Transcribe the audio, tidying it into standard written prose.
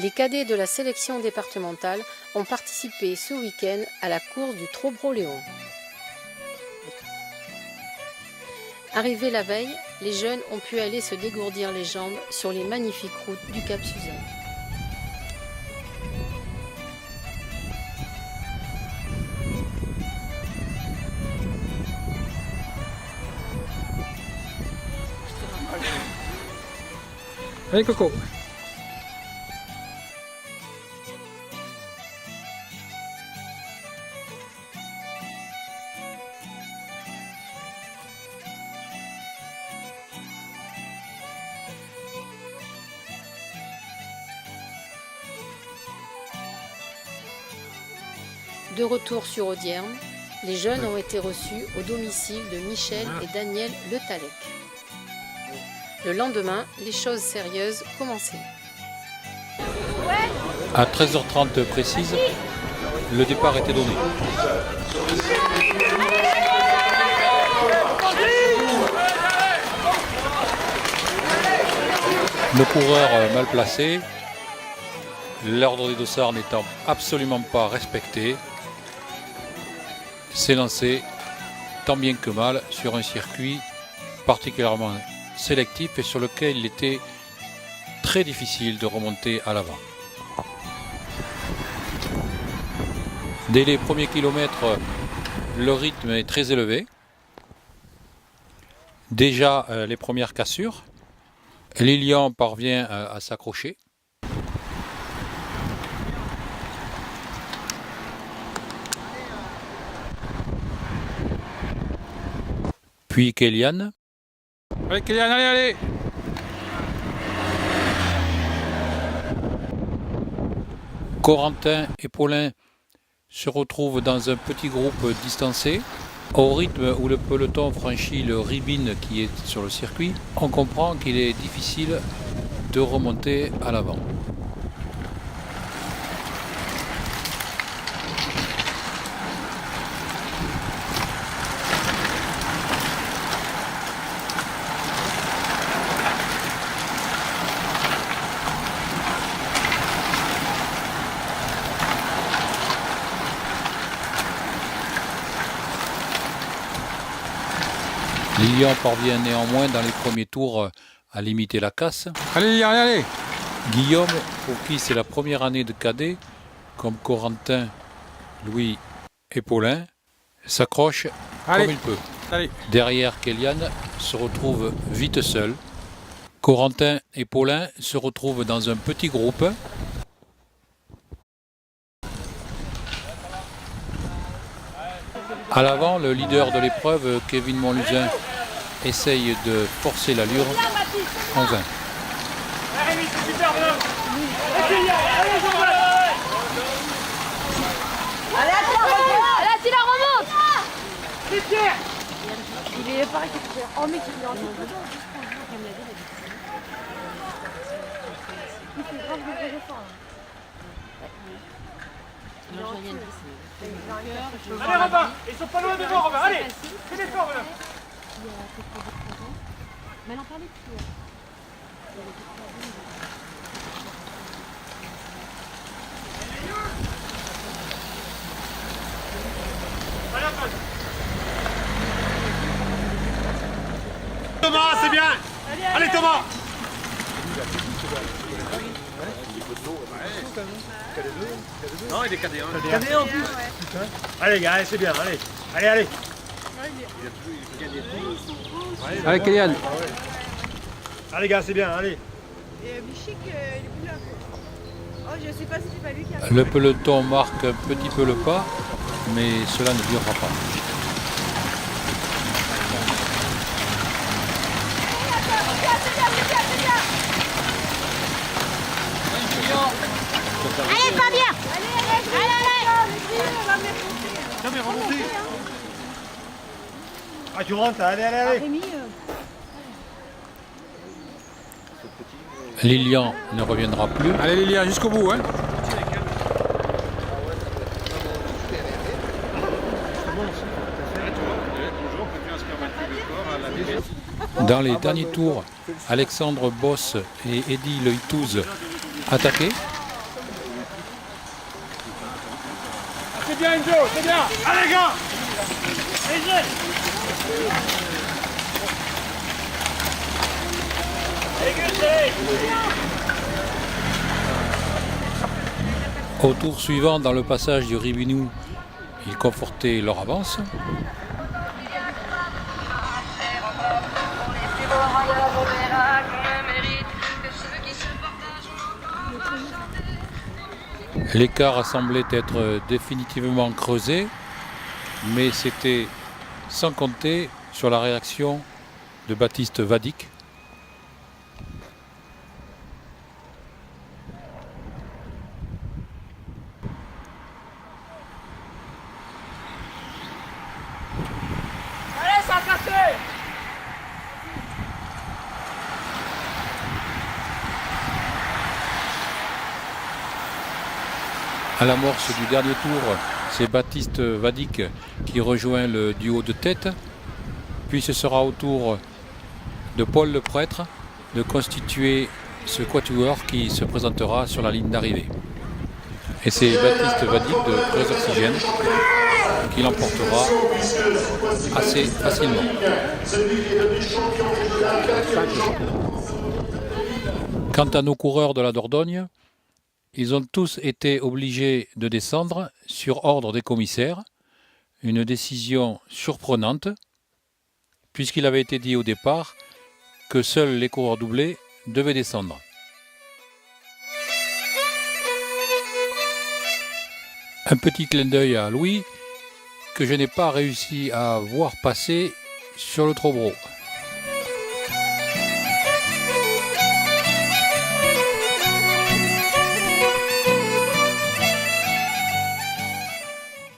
Les cadets de la sélection départementale ont participé ce week-end à la course du Trobro-Léon. Arrivés la veille, les jeunes ont pu aller se dégourdir les jambes sur les magnifiques routes du Cap Suzanne. Allez Coco. De retour sur Audierne, les jeunes ont été reçus au domicile de Michel et Daniel Le Tallec. Le lendemain, les choses sérieuses commençaient. À 13h30 précise, le départ était donné. Nos coureurs mal placés, l'ordre des dossards n'étant absolument pas respecté, s'est lancé tant bien que mal sur un circuit particulièrement sélectif et sur lequel il était très difficile de remonter à l'avant. Dès les premiers kilomètres, le rythme est très élevé. Déjà les premières cassures. Lilian parvient à s'accrocher. Puis Kéliane. Allez Kéliane, allez, allez. Corentin et Paulin se retrouvent dans un petit groupe distancé. Au rythme où le peloton franchit le ribine qui est sur le circuit, on comprend qu'il est difficile de remonter à l'avant. Lilian parvient néanmoins dans les premiers tours à limiter la casse. Allez, allez, allez. Guillaume, pour qui c'est la première année de cadet, comme Corentin, Louis et Paulin, s'accroche comme il peut. Allez. Derrière, Kéliane se retrouve vite seul. Corentin et Paulin se retrouvent dans un petit groupe. À l'avant, le leader de l'épreuve, Kevin Montluzin, essaye de forcer l'allure en vain. Allez, la remonte. Il est pas récupéré. Oh mec, il est en train de il fait grave de l'effort. Allez Robin, ils sont pas loin devant Robin, allez, fais l'effort là. Mais elle en parlait plus. Thomas, c'est bien. Allez Thomas. Non, il est cadet. Cadet en plus. Allez les gars, allez, c'est bien, allez. Allez, allez. Allez Kéliane. Allez les gars, c'est bien, allez. Et Bichik, il est plus là. Oh, je sais pas si c'est pas lui qui a... Le peloton marque un petit peu le pas, mais cela ne durera pas. Allez, Fabien. Tiens, mais remontez. Ah, tu rentres, allez, allez, allez. Lilian ne reviendra plus. Allez Lilian, jusqu'au bout, hein. Dans les derniers tours, Alexandre Boss et Eddy Leitouze attaquaient. C'est bien, Enzo, c'est bien. Allez, gars. Au tour suivant, dans le passage du Ribinou, ils confortaient leur avance. L'écart semblait être définitivement creusé, mais c'était sans compter sur la réaction de Baptiste Vadic. Allez, ça a cassé. À l'amorce du dernier tour, c'est Baptiste Vadic qui rejoint le duo de tête. Puis ce sera au tour de Paul le prêtre de constituer ce quatuor qui se présentera sur la ligne d'arrivée. Et c'est Baptiste Vadic de Creuse Oxygène qui l'emportera assez facilement. Quant à nos coureurs de la Dordogne, ils ont tous été obligés de descendre sur ordre des commissaires, une décision surprenante, puisqu'il avait été dit au départ que seuls les coureurs doublés devaient descendre. Un petit clin d'œil à Louis, que je n'ai pas réussi à voir passer sur le Trobreau.